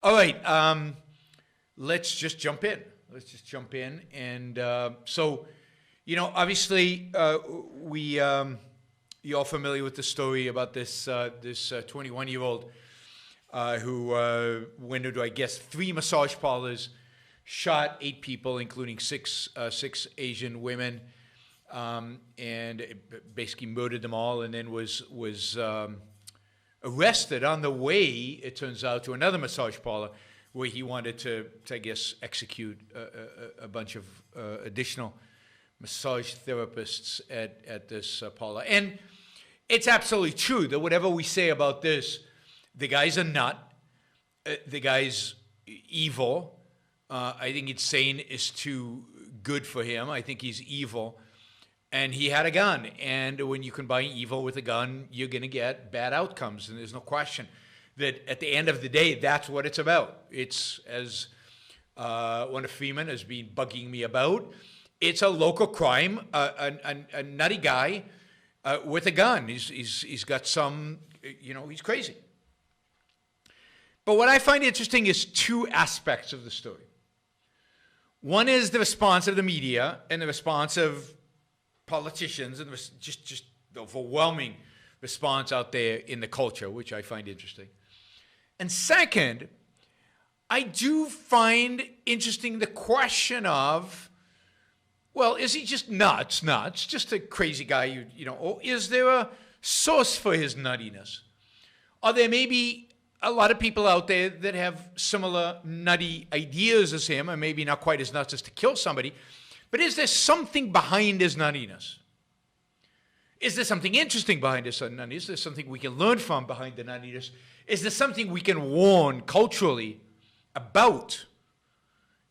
All right, let's just jump in. And obviously, you're all familiar with the story about this 21-year-old who went into, I guess, 3 massage parlors, shot 8 people, including six Asian women, and basically murdered them all, and then was arrested on the way, it turns out, to another massage parlor where he wanted to I guess, execute a bunch of additional massage therapists at this parlor. And it's absolutely true that whatever we say about this, the guy's a nut, the guy's evil. I think insane is too good for him. I think he's evil. And he had a gun, and when you combine evil with a gun, you're going to get bad outcomes, and there's no question that at the end of the day, that's what it's about. It's, as one of Freeman has been bugging me about, it's a local crime, a nutty guy with a gun. He's got some, he's crazy. But what I find interesting is 2 aspects of the story. One is the response of the media and the response of politicians, and just the overwhelming response out there in the culture, which I find interesting. And second, I do find interesting the question of, well, is he just nuts, just a crazy guy, or is there a source for his nuttiness? Are there maybe a lot of people out there that have similar nutty ideas as him, and maybe not quite as nuts as to kill somebody? But is there something behind his nuttiness? Is there something interesting behind his nuttiness? Is there something we can learn from behind the nuttiness? Is there something we can warn culturally about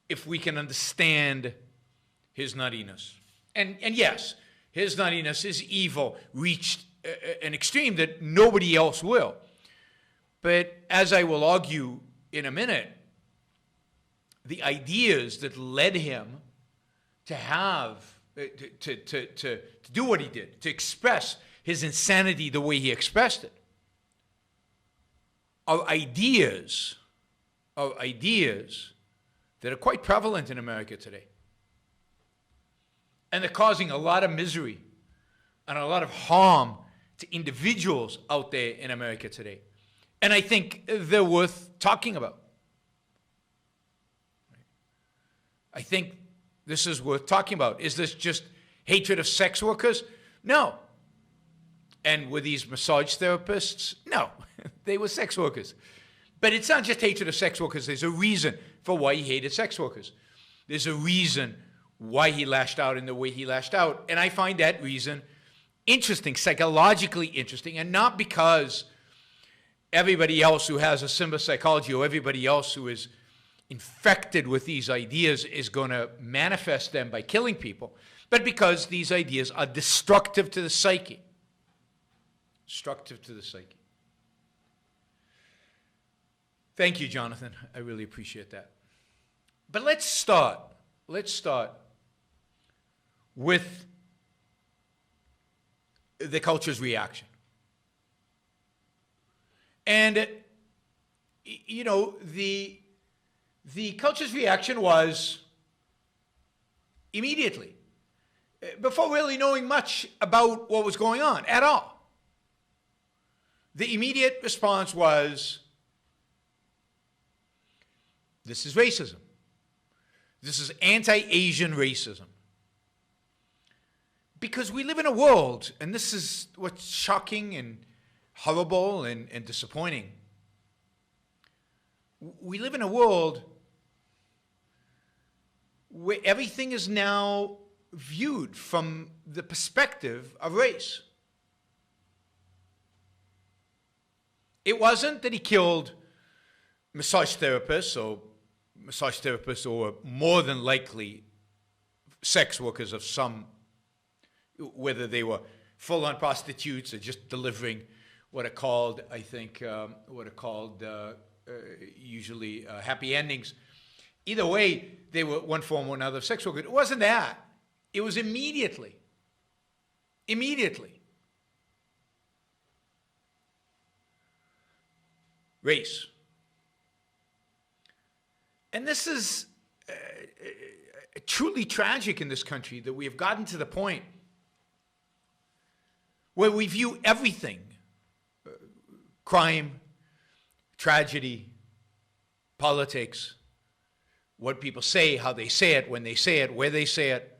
if we can understand his nuttiness? And yes, his nuttiness is evil, reached an extreme that nobody else will. But as I will argue in a minute, the ideas that led him to do what he did, to express his insanity the way he expressed it, are ideas that are quite prevalent in America today. And they're causing a lot of misery and a lot of harm to individuals out there in America today. And I think they're worth talking about. I think this is worth talking about. Is this just hatred of sex workers? No. And were these massage therapists? No. They were sex workers. But it's not just hatred of sex workers. There's a reason for why he hated sex workers. There's a reason why he lashed out in the way he lashed out. And I find that reason interesting, psychologically interesting, and not because everybody else who has a similar psychology or everybody else who is infected with these ideas is going to manifest them by killing people, but because these ideas are destructive to the psyche. Destructive to the psyche. Thank you, Jonathan. I really appreciate that. But let's start with the culture's reaction. And, the culture's reaction was immediately, before really knowing much about what was going on at all. The immediate response was, this is racism. This is anti-Asian racism. Because we live in a world, and this is what's shocking and horrible and disappointing. We live in a world where everything is now viewed from the perspective of race. It wasn't that he killed massage therapists or more than likely sex workers of some, whether they were full-on prostitutes or just delivering what are called, I think, usually happy endings. Either way, they were one form or another of sex worker. It wasn't that. It was immediately. Race. And this is truly tragic in this country, that we have gotten to the point where we view everything, crime, tragedy, politics, what people say, how they say it, when they say it, where they say it,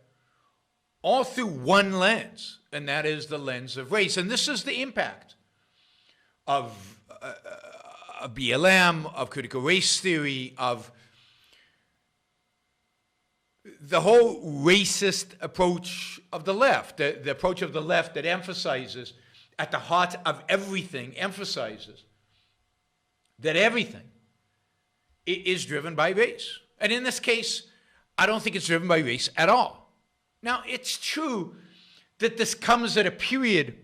all through one lens, and that is the lens of race. And this is the impact of BLM, of critical race theory, of the whole racist approach of the left, the approach of the left that emphasizes, at the heart of everything, emphasizes that everything is driven by race. And in this case, I don't think it's driven by race at all. Now, it's true that this comes at a period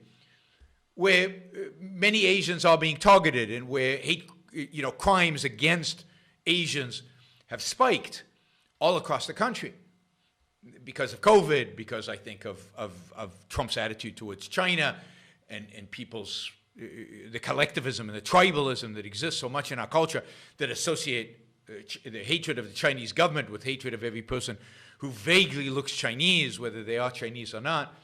where many Asians are being targeted and where crimes against Asians have spiked all across the country because of COVID, because I think of Trump's attitude towards China and people's, the collectivism and the tribalism that exists so much in our culture that associate the hatred of the Chinese government with hatred of every person who vaguely looks Chinese, whether they are Chinese or not.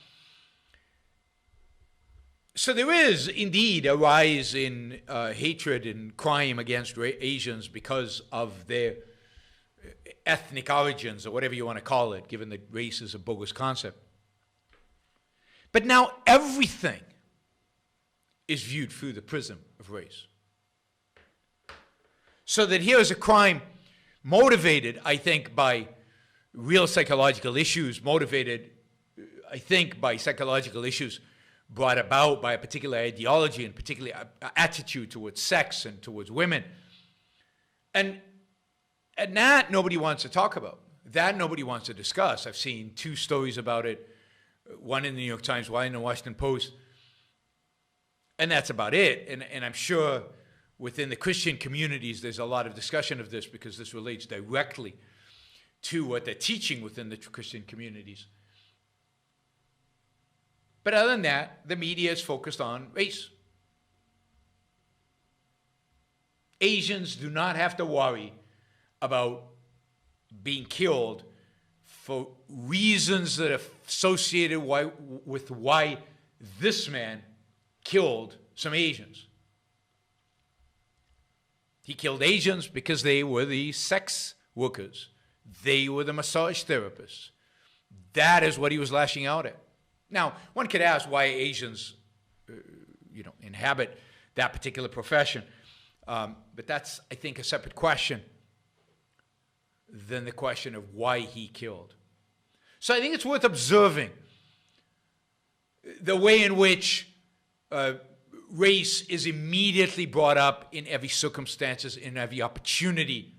So there is indeed a rise in hatred and crime against Asians because of their ethnic origins, or whatever you want to call it, given that race is a bogus concept. But now everything is viewed through the prism of race. So that here is a crime motivated, I think, by real psychological issues, motivated, I think, by psychological issues brought about by a particular ideology and particular attitude towards sex and towards women. And that nobody wants to talk about. That nobody wants to discuss. I've seen 2 stories about it, one in the New York Times, one in the Washington Post. And that's about it. And I'm sure within the Christian communities, there's a lot of discussion of this because this relates directly to what they're teaching within the Christian communities. But other than that, the media is focused on race. Asians do not have to worry about being killed for reasons that are associated with why this man killed some Asians. He killed Asians because they were the sex workers. They were the massage therapists. That is what he was lashing out at. Now, one could ask why Asians, inhabit that particular profession. But that's, I think, a separate question than the question of why he killed. So I think it's worth observing the way in which race is immediately brought up in every circumstances, in every opportunity,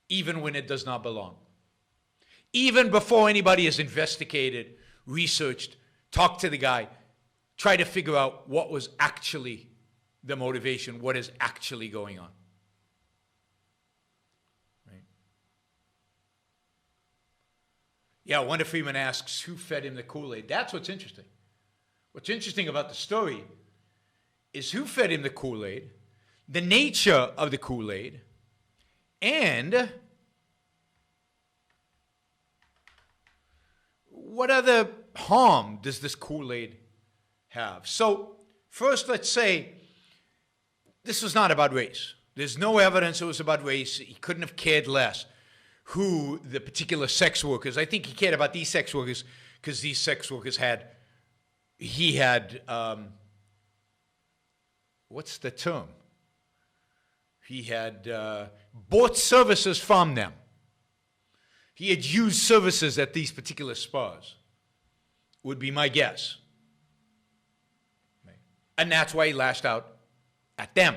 even when it does not belong. Even before anybody has investigated, researched, talked to the guy, try to figure out what was actually the motivation, what is actually going on. Right? Yeah, Wanda Freeman asks, who fed him the Kool-Aid? That's what's interesting. What's interesting about the story is who fed him the Kool-Aid, the nature of the Kool-Aid, and what other harm does this Kool-Aid have? So first, let's say this was not about race. There's no evidence it was about race. He couldn't have cared less who the particular sex workers. I think he cared about these sex workers because these sex workers had, what's the term? He had bought services from them. He had used services at these particular spas, would be my guess. And that's why he lashed out at them.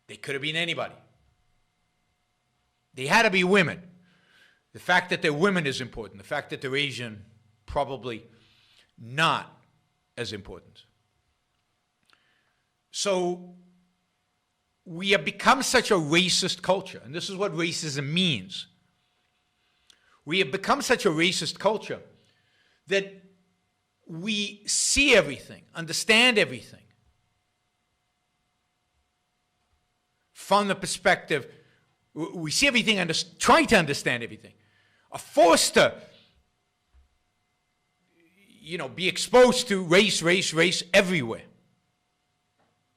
They could have been anybody. They had to be women. The fact that they're women is important. The fact that they're Asian, probably not as important. So we have become such a racist culture, and this is what racism means. We have become such a racist culture that we see everything, understand everything from the perspective, we see everything, trying to understand everything, are forced to, be exposed to race everywhere.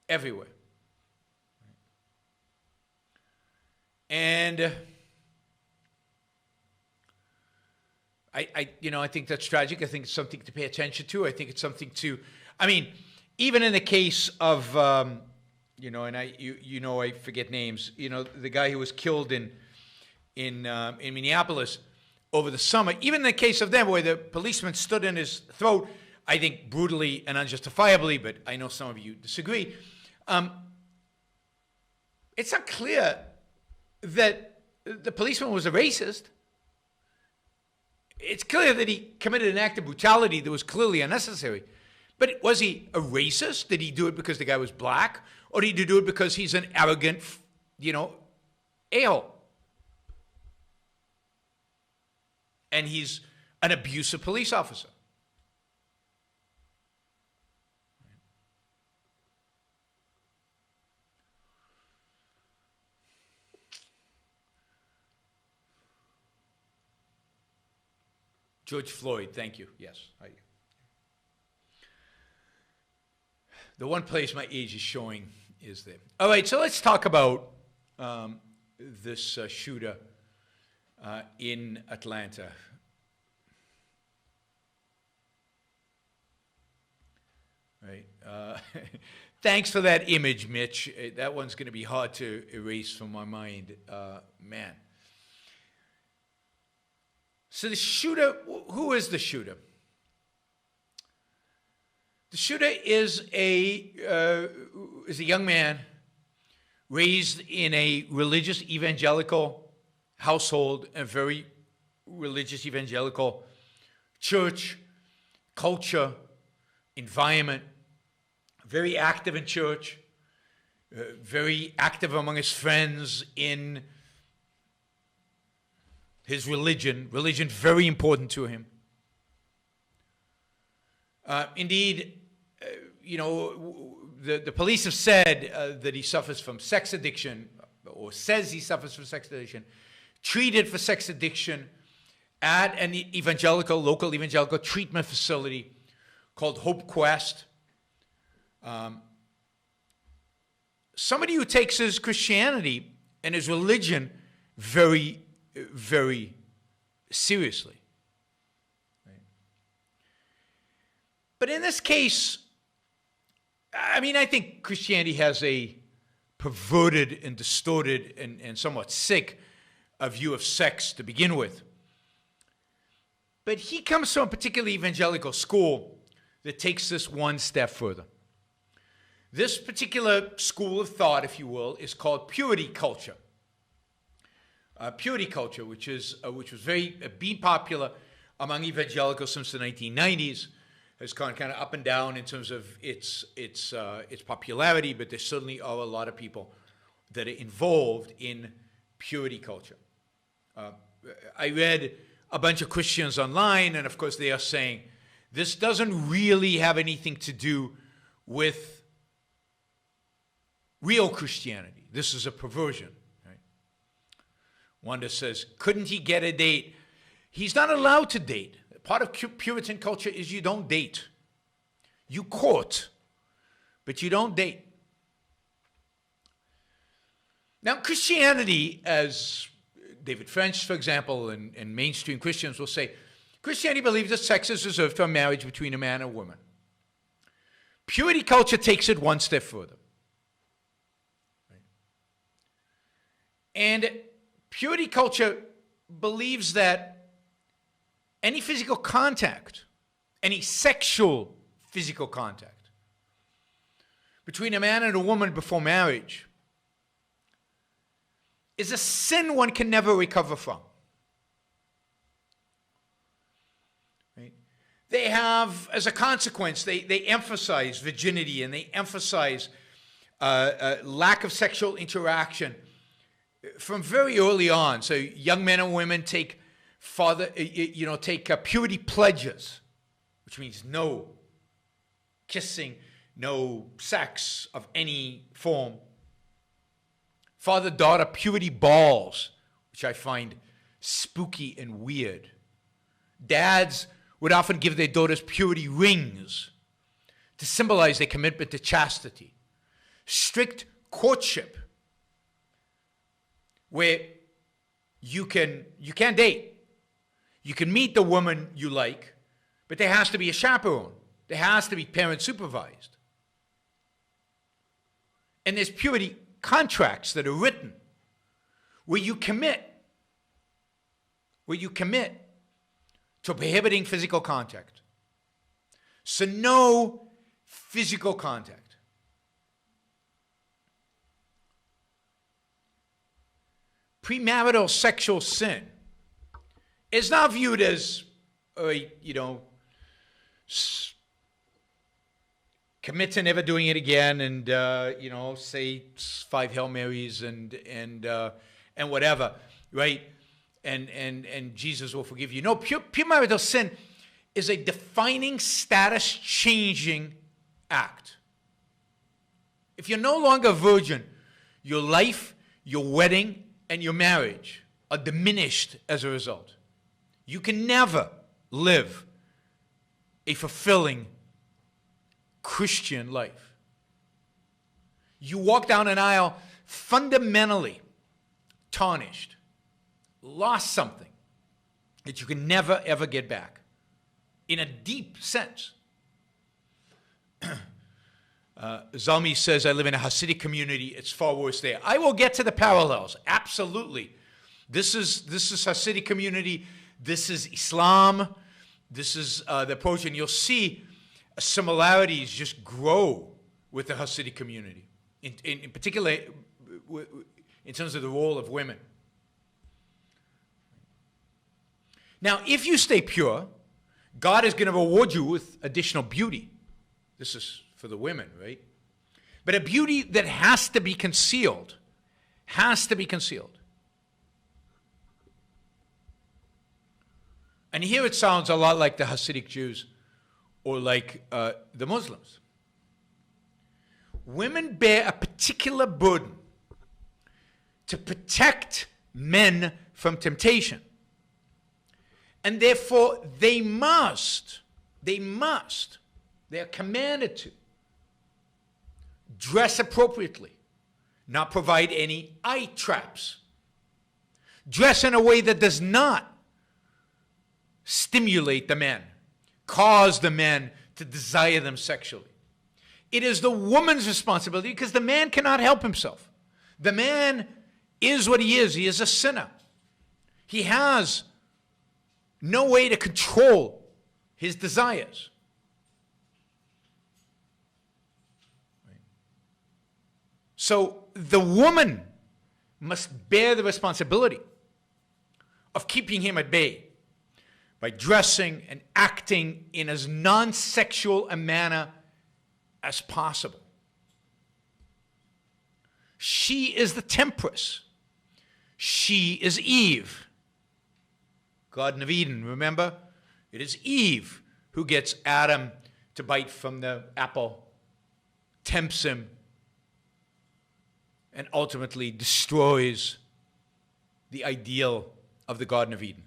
Everywhere. And I think that's tragic. I think it's something to pay attention to. I think it's something to, even in the case of, and I forget names, the guy who was killed in Minneapolis over the summer, even in the case of them where the policeman stood in his throat, I think brutally and unjustifiably, but I know some of you disagree. It's not clear that the policeman was a racist. It's clear that he committed an act of brutality that was clearly unnecessary. But was he a racist? Did he do it because the guy was black? Or did he do it because he's an arrogant, a-hole? And he's an abusive police officer. George Floyd, thank you. Yes. The one place my age is showing is there. All right, so let's talk about this shooter in Atlanta. Right. Thanks for that image, Mitch. That one's going to be hard to erase from my mind. Man. So the shooter, who is the shooter? The shooter is a young man raised in a religious evangelical household, a very religious evangelical church, culture, environment, very active in church, very active among his friends in his religion very important to him. Indeed, the police have said that he suffers from sex addiction, or says he suffers from sex addiction, treated for sex addiction at an local evangelical treatment facility called Hope Quest. Somebody who takes his Christianity and his religion very, very seriously. Right? But in this case, I think Christianity has a perverted and distorted and somewhat sick view of sex to begin with. But he comes from a particular evangelical school that takes this one step further. This particular school of thought, if you will, is called purity culture. Purity culture, which was been popular among evangelicals since the 1990s, has gone kind of up and down in terms of its popularity, but there certainly are a lot of people that are involved in purity culture. I read a bunch of Christians online, and of course they are saying this doesn't really have anything to do with real Christianity. This is a perversion. Right? One that says, couldn't he get a date? He's not allowed to date. Part of Puritan culture is you don't date. You court, but you don't date. Now, Christianity, as David French, for example, and mainstream Christians will say, Christianity believes that sex is reserved for a marriage between a man and a woman. Purity culture takes it one step further. Right? And purity culture believes that any physical contact, any sexual physical contact between a man and a woman before marriage is a sin one can never recover from. Right? They have, as a consequence, they emphasize virginity and they emphasize lack of sexual interaction from very early on. So young men and women take purity pledges, which means no kissing, no sex of any form father-daughter purity balls, which I find spooky and weird. Dads would often give their daughters purity rings to symbolize their commitment to chastity. Strict courtship, where you can't date. You can meet the woman you like, but there has to be a chaperone. There has to be parent supervised. And there's purity contracts that are written where you commit to prohibiting physical contact. So no physical contact. Premarital sexual sin is not viewed as, commit to never doing it again, and say 5 Hail Marys and whatever, right? And Jesus will forgive you. No, premarital sin is a defining, status-changing act. If you're no longer a virgin, your life, your wedding, and your marriage are diminished as a result. You can never live a fulfilling Christian life. You walk down an aisle fundamentally tarnished, lost something that you can never, ever get back in a deep sense. Zalmi says, I live in a Hasidic community. It's far worse there. I will get to the parallels. Absolutely. This is Hasidic community. This is Islam. This is the approach. And you'll see similarities just grow with the Hasidic community, in particular in terms of the role of women. Now, if you stay pure, God is going to reward you with additional beauty. This is for the women, right? But a beauty that has to be concealed. Has to be concealed. And here it sounds a lot like the Hasidic Jews or like the Muslims. Women bear a particular burden to protect men from temptation. And therefore, they are commanded to dress appropriately, not provide any eye traps, dress in a way that does not stimulate the men, cause the men to desire them sexually. It is the woman's responsibility because the man cannot help himself. The man is what he is. He is a sinner. He has no way to control his desires. So the woman must bear the responsibility of keeping him at bay by dressing and acting in as non-sexual a manner as possible. She is the temptress. She is Eve. Garden of Eden, remember? It is Eve who gets Adam to bite from the apple, tempts him, and ultimately destroys the ideal of the Garden of Eden.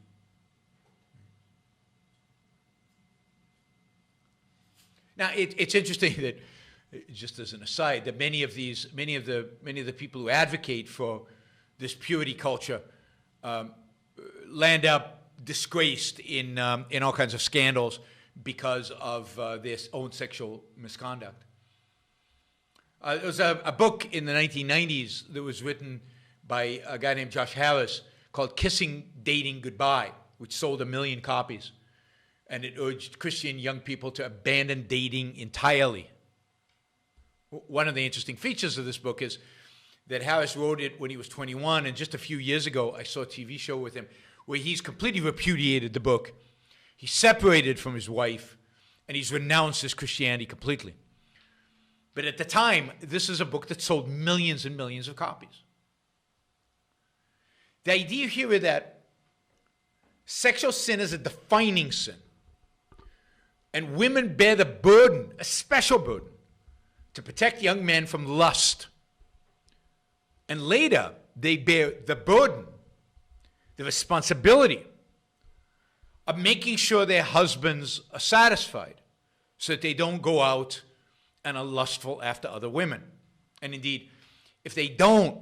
Now, it's interesting that, just as an aside, that many of the people who advocate for this purity culture land up disgraced in all kinds of scandals because of their own sexual misconduct. There was a book in the 1990s that was written by a guy named Josh Harris called Kissing Dating Goodbye, which sold 1 million copies. And it urged Christian young people to abandon dating entirely. One of the interesting features of this book is that Harris wrote it when he was 21, and just a few years ago, I saw a TV show with him where he's completely repudiated the book. He's separated from his wife, and he's renounced his Christianity completely. But at the time, this is a book that sold millions and millions of copies. The idea here is that sexual sin is a defining sin. And women bear the burden, a special burden, to protect young men from lust, And later, they bear the burden, the responsibility of making sure their husbands are satisfied so that they don't go out and are lustful after other women. And indeed, if they don't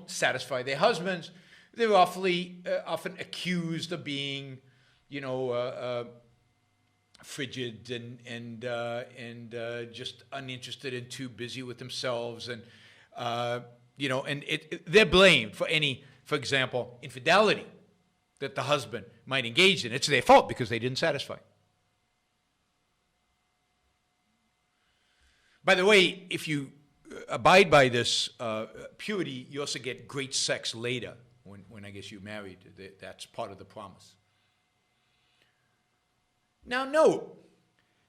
satisfy their husbands, they're often accused of being, frigid and just uninterested and too busy with themselves, and they're blamed for any, for example, infidelity that the husband might engage in. It's their fault because they didn't satisfy. By the way, if you abide by this purity, you also get great sex later when I guess you're married. That's part of the promise. Now note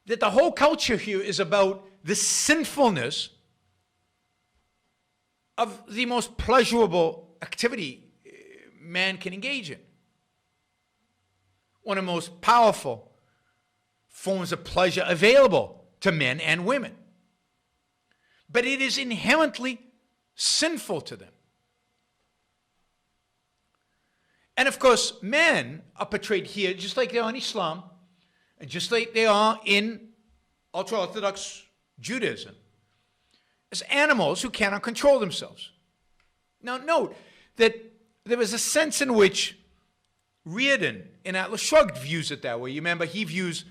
that the whole culture here is about the sinfulness of the most pleasurable activity man can engage in. One of the most powerful forms of pleasure available to men and women. But it is inherently sinful to them. And of course, men are portrayed here just like they are in Islam, and just like they are in ultra-Orthodox Judaism, as animals who cannot control themselves. Now note that there is a sense in which Reardon in Atlas Shrugged views it that way. You remember, he views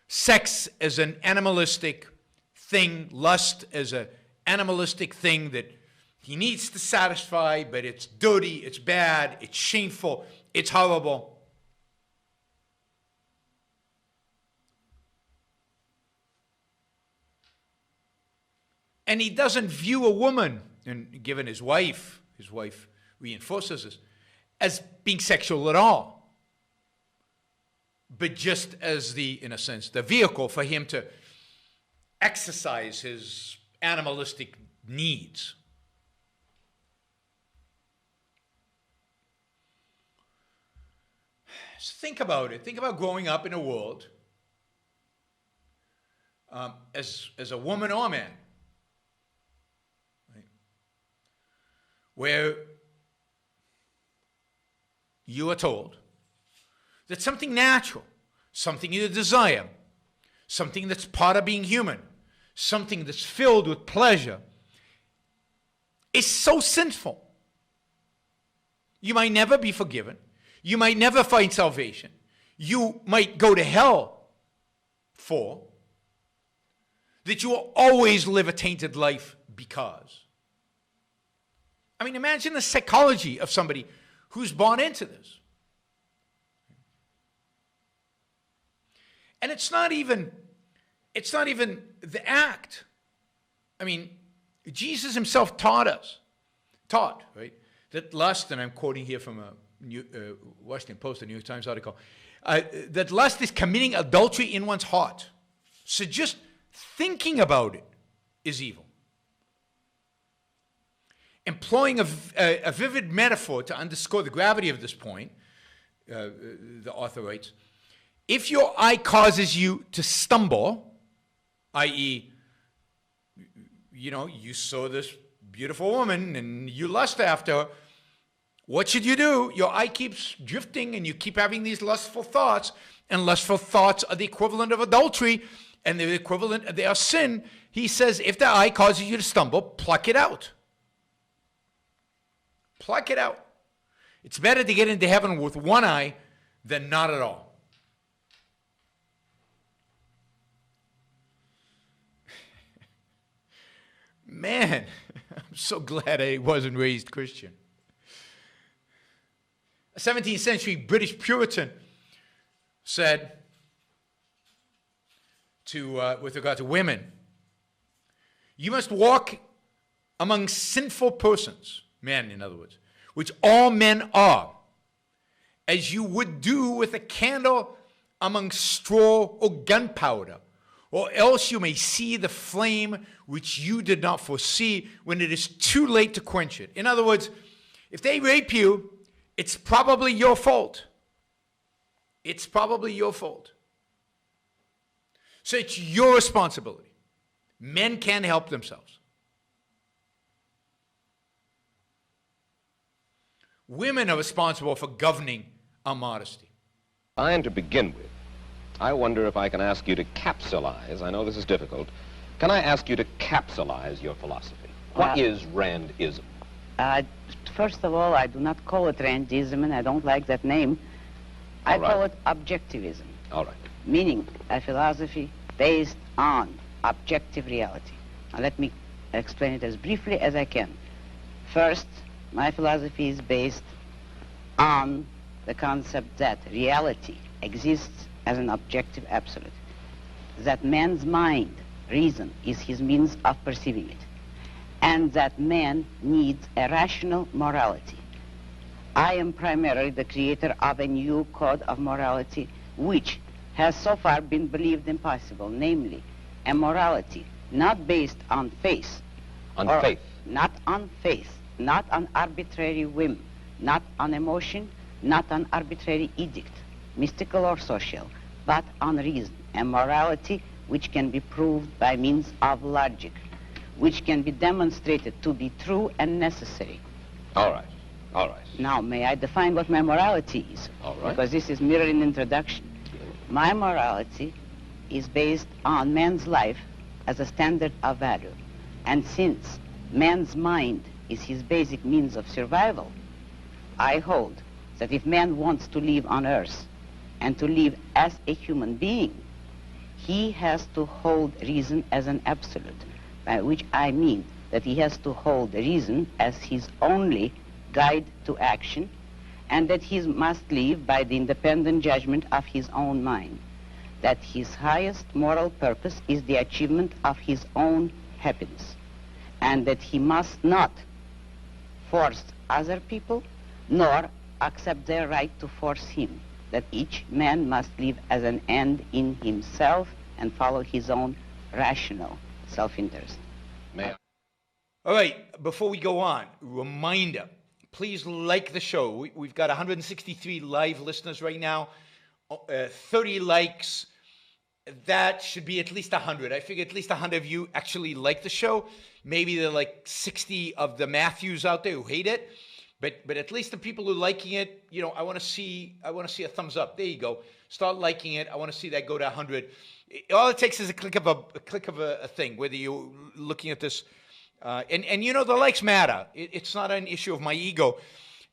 sex as an animalistic thing, lust as an animalistic thing that he needs to satisfy, but it's dirty, it's bad, it's shameful, it's horrible. And he doesn't view a woman, and given his wife reinforces this, as being sexual at all, but just as in a sense, the vehicle for him to exercise his animalistic needs. So think about it. Think about growing up in a world as a woman or a man, right, where you are told that something natural, something you desire, something that's part of being human, something that's filled with pleasure, is so sinful. You might never be forgiven. You might never find salvation. You might go to hell for that. You will always live a tainted life because. I mean, imagine the psychology of somebody who's born into this. And it's not even the act. I mean, Jesus himself taught, right, that lust, and I'm quoting here from a Washington Post, a New York Times article, that lust is committing adultery in one's heart. So just thinking about it is evil. Employing a vivid metaphor to underscore the gravity of this point, the author writes, if your eye causes you to stumble, i.e., you saw this beautiful woman and you lust after her, what should you do? Your eye keeps drifting and you keep having these lustful thoughts, and lustful thoughts are the equivalent of adultery, and they're the equivalent, they are sin. He says, if the eye causes you to stumble, pluck it out. Pluck it out. It's better to get into heaven with one eye than not at all. Man, I'm so glad I wasn't raised Christian. A 17th century British Puritan said with regard to women, you must walk among sinful persons, men in other words, which all men are, as you would do with a candle among straw or gunpowder, or else you may see the flame which you did not foresee when it is too late to quench it. In other words, if they rape you, it's probably your fault. It's probably your fault. So it's your responsibility. Men can't help themselves. women are responsible for governing our modesty. And to begin with, I wonder if I can ask you to capsulize, I know this is difficult, can I ask you to capsulize your philosophy? What is Randism? First of all, I do not call it Randism, and I don't like that name. I call it objectivism. All right. Meaning a philosophy based on objective reality. Now let me explain it as briefly as I can. First, my philosophy is based on the concept that reality exists as an objective absolute, that man's mind, reason, is his means of perceiving it, and that man needs a rational morality. I am primarily the creator of a new code of morality which has so far been believed impossible, namely a morality not based on faith. On faith? Not on faith, not on arbitrary whim, not on emotion, not on arbitrary edict, mystical or social, but on reason, a morality which can be proved by means of logic, which can be demonstrated to be true and necessary. All right, all right. Now, may I define what my morality is? All right. Because this is merely an introduction. My morality is based on man's life as a standard of value. And since man's mind is his basic means of survival, I hold that if man wants to live on earth and to live as a human being, he has to hold reason as an absolute, by which I mean that he has to hold reason as his only guide to action, and that he must live by the independent judgment of his own mind, that his highest moral purpose is the achievement of his own happiness, and that he must not force other people, nor accept their right to force him, that each man must live as an end in himself and follow his own rational self-interest. May I? All right, before we go on, reminder, please like the show. We've got 163 live listeners right now, 30 likes. That should be at least 100. I figure at least 100 of you actually like the show. Maybe there are like 60 of the Matthews out there who hate it. But at least the people who are liking it, you know, I want to see a thumbs up. There you go. Start liking it. I want to see that go to 100. All it takes is a click of a thing, whether you're looking at this. And you know, the likes matter. It's not an issue of my ego.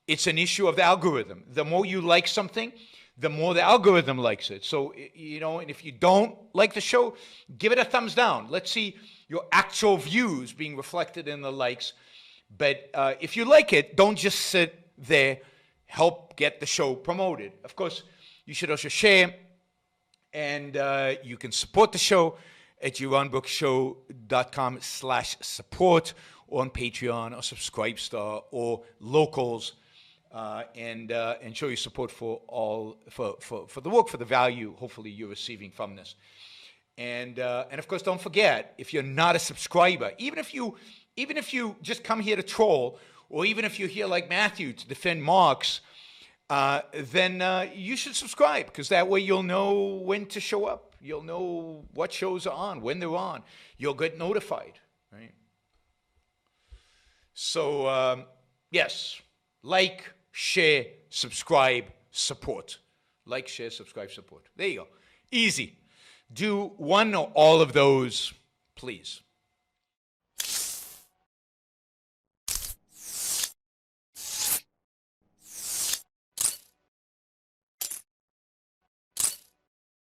It's an issue of the algorithm. The more you like something, the more the algorithm likes it. So, you know, and if you don't like the show, give it a thumbs down. Let's see your actual views being reflected in the likes. But if you like it, don't just sit there. Help get the show promoted. Of course, you should also share. And you can support the show at JeronBrooksShow.com/support, or on Patreon or Subscribestar or Locals, and show your support for the work, for the value hopefully you're receiving from this. And of course, don't forget, if you're not a subscriber, even if you just come here to troll, or even if you're here like Matthew to defend Marx, then you should subscribe, because that way you'll know when to show up. You'll know what shows are on, when they're on. You'll get notified, right? So, yes, like, share, subscribe, support. Like, share, subscribe, support. There you go. Easy. Do one or all of those, please.